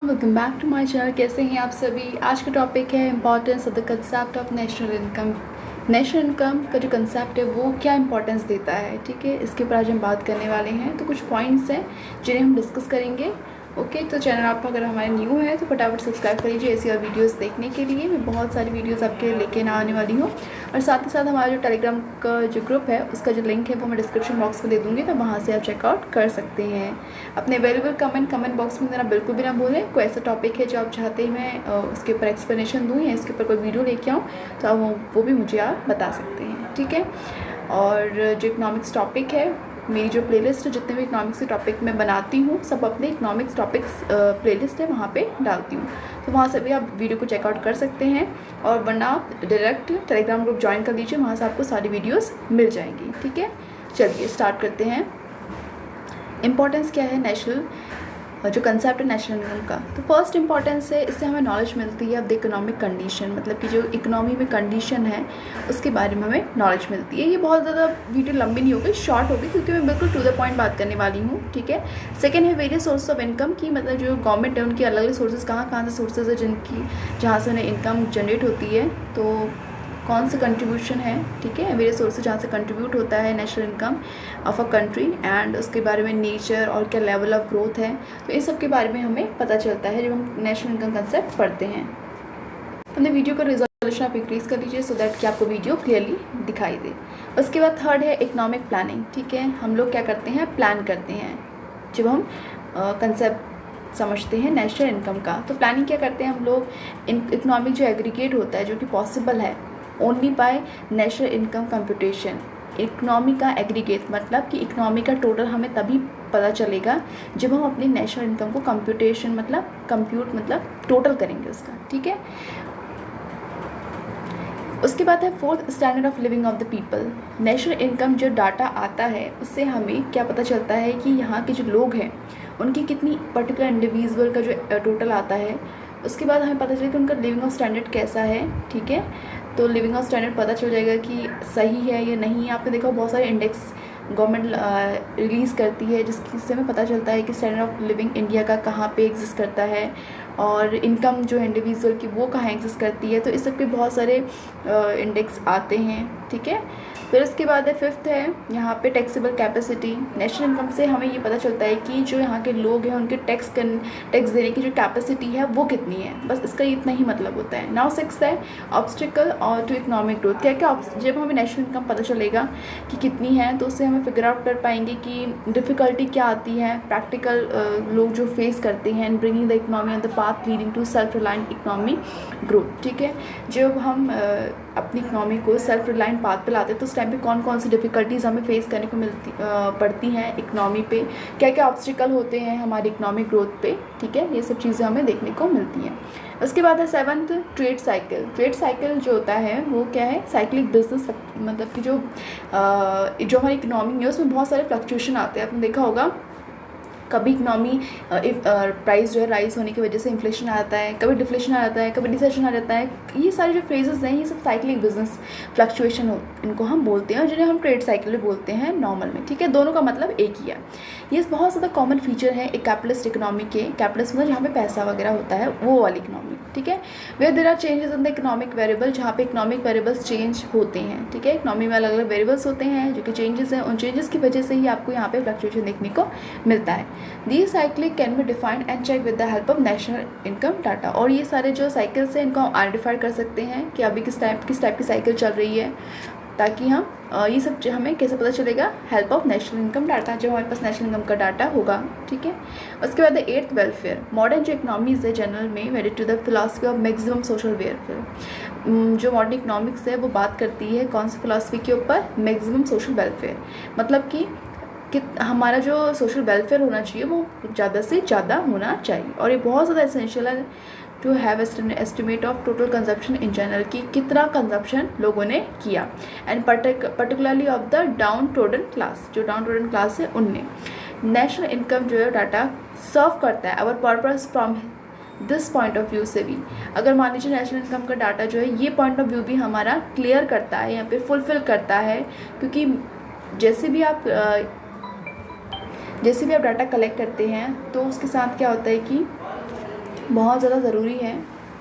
Welcome back to my channel. कैसे हैं आप सभी। आज का टॉपिक है importance of the concept of national income. National income का जो कंसेप्ट है वो क्या इंपॉर्टेंस देता है, ठीक है, इसके ऊपर आज हम बात करने वाले हैं। तो कुछ पॉइंट्स हैं जिन्हें हम डिस्कस करेंगे। ओके, तो चैनल आप अगर हमारे न्यू है तो फटाफट सब्सक्राइब कर लीजिए ऐसी और वीडियोस देखने के लिए। मैं बहुत सारी वीडियोस आपके लेके ना आने वाली हूँ। और साथ ही साथ हमारा जो टेलीग्राम का जो ग्रुप है उसका जो लिंक है वो मैं डिस्क्रिप्शन बॉक्स में दे दूँगी, तो वहाँ से आप चेकआउट कर सकते हैं। अपने अवेलेबल कमेंट बॉक्स में देना बिल्कुल भी ना भूलें। कोई ऐसा टॉपिक है जो आप चाहते हैं मैं उसके ऊपर एक्सप्लेनेशन दूँ या इसके ऊपर कोई वीडियो लेके आऊँ तो आप वो भी मुझे आप बता सकते हैं, ठीक है। और जो इकोनॉमिक्स टॉपिक है, मेरी जो प्लेलिस्ट है, जितने भी इकोनॉमिक्स के टॉपिक मैं बनाती हूँ सब अपने इकोनॉमिक्स टॉपिक्स प्लेलिस्ट है वहाँ पे डालती हूँ, तो वहाँ से भी आप वीडियो को चेकआउट कर सकते हैं। और वरना आप डायरेक्ट टेलीग्राम ग्रुप ज्वाइन कर लीजिए, वहाँ से आपको सारी वीडियोस मिल जाएंगी, ठीक है। चलिए स्टार्ट करते हैं। इम्पॉर्टेंस क्या है नेशनल, जो कंसेप्ट है नेशनल इनकम का। तो फर्स्ट इंपॉर्टेंस है, इससे हमें नॉलेज मिलती है ऑफ द इकोनॉमिक कंडीशन, मतलब कि जो इकोनॉमी में कंडीशन है उसके बारे में हमें नॉलेज मिलती है। ये बहुत ज़्यादा वीडियो लंबी नहीं होगी, शॉर्ट होगी, क्योंकि मैं बिल्कुल टू द पॉइंट बात करने वाली हूँ, ठीक है। सेकेंड है वेरियस सोर्स ऑफ इनकम की, मतलब जो गवर्नमेंट है उनकी अलग अलग सोर्सेज कहाँ से सोर्सेज है जहाँ से उन्हें इनकम जनरेट होती है, तो कौन से कंट्रीब्यूशन है, ठीक है, वेरियस सोर्सेज जहाँ से कंट्रीब्यूट होता है national income of a country, and उसके बारे में नेचर और क्या लेवल ऑफ ग्रोथ है, तो इस सब के बारे में हमें पता चलता है जब हम नेशनल इनकम कंसेप्ट पढ़ते हैं। अपने वीडियो का रिजोल्यूशन आप इंक्रीज़ कर लीजिए सो दैट कि आपको वीडियो क्लियरली दिखाई दे। उसके बाद थर्ड है इकोनॉमिक प्लानिंग, ठीक है। हम लोग क्या करते हैं, प्लान करते हैं जब हम कंसेप्ट समझते हैं नेशनल इनकम का। तो प्लानिंग क्या करते हैं हम लोग, इकोनॉमिक जो एग्रीगेट होता है जो कि पॉसिबल है only by national income computation. Economy का एग्रीगेट मतलब कि इकनॉमी का टोटल हमें तभी पता चलेगा जब हम अपनी नेशनल इनकम को कंप्यूटेशन मतलब कंप्यूट मतलब टोटल करेंगे उसका, ठीक है। उसके बाद है fourth standard of living of the people. National income जो डाटा आता है उससे हमें क्या पता चलता है कि यहाँ के जो लोग हैं उनकी कितनी पर्टिकुलर इंडिविजुअल का जो टोटल आता है। उसके बाद हमें पता चलेगा कि उनका लिविंग ऑफ स्टैंडर्ड कैसा है, ठीक है। तो लिविंग ऑफ स्टैंडर्ड पता चल जाएगा कि सही है या नहीं। आपने देखा बहुत सारे इंडेक्स गवर्नमेंट रिलीज़ करती है जिससे हमें पता चलता है कि स्टैंडर्ड ऑफ लिविंग इंडिया का कहाँ पे एग्जिस्ट करता है और इनकम जो इंडिविजुअल की वो कहाँ एग्जिस्ट करती है। तो इस सब के बहुत सारे इंडेक्स आते हैं, ठीक है। फिर उसके बाद है फिफ्थ है यहाँ पे टैक्सेबल कैपेसिटी। नेशनल इनकम से हमें ये पता चलता है कि जो यहाँ के लोग हैं उनके टैक्स देने की जो कैपेसिटी है वो कितनी है, बस इसका इतना ही मतलब होता है। नाउ सिक्स्थ है ऑब्स्टिकल और टू इकोनॉमिक ग्रोथ। क्या क्या जब हमें नेशनल इनकम पता चलेगा कि कितनी है तो उससे हमें फिगर आउट कर पाएंगे कि डिफ़िकल्टी क्या आती है, प्रैक्टिकल लोग जो फेस करते हैं in bringing the economy on the path leading to self reliant economy growth, ठीक है। जब हम अपनी इकोनॉमी को सेल्फ रिलायंट पाथ पे लाते हैं तो उस टाइम पे कौन कौन सी डिफ़िकल्टीज़ हमें फेस करने को पड़ती हैं इकोनॉमी पे, क्या क्या ऑब्स्टिकल होते हैं हमारी इकोनॉमिक ग्रोथ पे, ठीक है। ये सब चीज़ें हमें देखने को मिलती हैं। उसके बाद है seventh trade cycle. Trade cycle जो होता है वो क्या है, साइक्लिक बिजनेस, मतलब कि जो हमारी इकोनॉमी है उसमें बहुत सारे फ्लक्चुएशन आते हैं। आपने देखा होगा कभी इकनॉमी प्राइस जो है राइज होने की वजह से इन्फ्लेशन आ जाता है, कभी डिफ्लेशन आ जाता है, कभी रिसेशन आ जाता है। ये सारे जो फ्रेजेस हैं ये सब साइक्लिक बिजनेस फ्लक्चुएशन हो इनको हम बोलते हैं और जिन्हें हम ट्रेड साइकिल भी बोलते हैं नॉर्मल में, ठीक है। दोनों का मतलब एक ही है। ये बहुत ज़्यादा कॉमन फीचर है एक कैपिटलिस्ट इकोनॉमी के। कैपिटलिस्ट मतलब जहाँ पे पैसा वगैरह होता है वो वाली इकोनॉमी, ठीक है। Where there are changes in the economic variable, जहाँ पे इकोनॉमिक वेरिएबल्स चेंज होते हैं, ठीक है। इकोनॉमी में अलग अलग वेरिएबल्स होते हैं जो कि चेंजेस हैं, उन चेंजेस की वजह से ही आपको यहाँ पे फ्लक्चुएशन देखने को मिलता है। The cyclical can be defined and check with the help of national income data. और ये सारे जो साइकिल्स हैं इनको हम आइडेंटिफाई कर सकते हैं कि अभी किस टाइप की साइकिल चल रही है, ताकि हम ये सब हमें कैसे पता चलेगा, help of national income data, जब हमारे पास नेशनल इनकम का डाटा होगा, ठीक है। उसके बाद एट्थ वेलफेयर। मॉडर्न जो इकनॉमीज़ है जनरल में wedded to the philosophy of maximum social welfare. जो मॉडर्न इकनॉमिक्स है वो बात करती है कौन सी फिलासफी के ऊपर, मैक्सिमम सोशल वेलफेयर, मतलब कि हमारा जो सोशल वेलफेयर होना चाहिए वो ज़्यादा से ज़्यादा होना चाहिए। और ये बहुत ज़्यादा एसेंशियल है to have estimate of total consumption in general, की कितना कंजप्शन लोगों ने किया, and particularly of the downtrodden class, जो डाउन ट्रोडन क्लास है उनने। नेशनल इनकम जो है डाटा सर्व करता है our purpose from this point of view से भी। अगर मान लीजिए नेशनल इनकम का डाटा जो है ये पॉइंट ऑफ व्यू भी हमारा क्लियर करता है, यहाँ पे फुलफिल करता है, क्योंकि जैसे भी आप डाटा कलेक्ट करते हैं तो उसके साथ क्या होता है कि बहुत ज़्यादा ज़रूरी है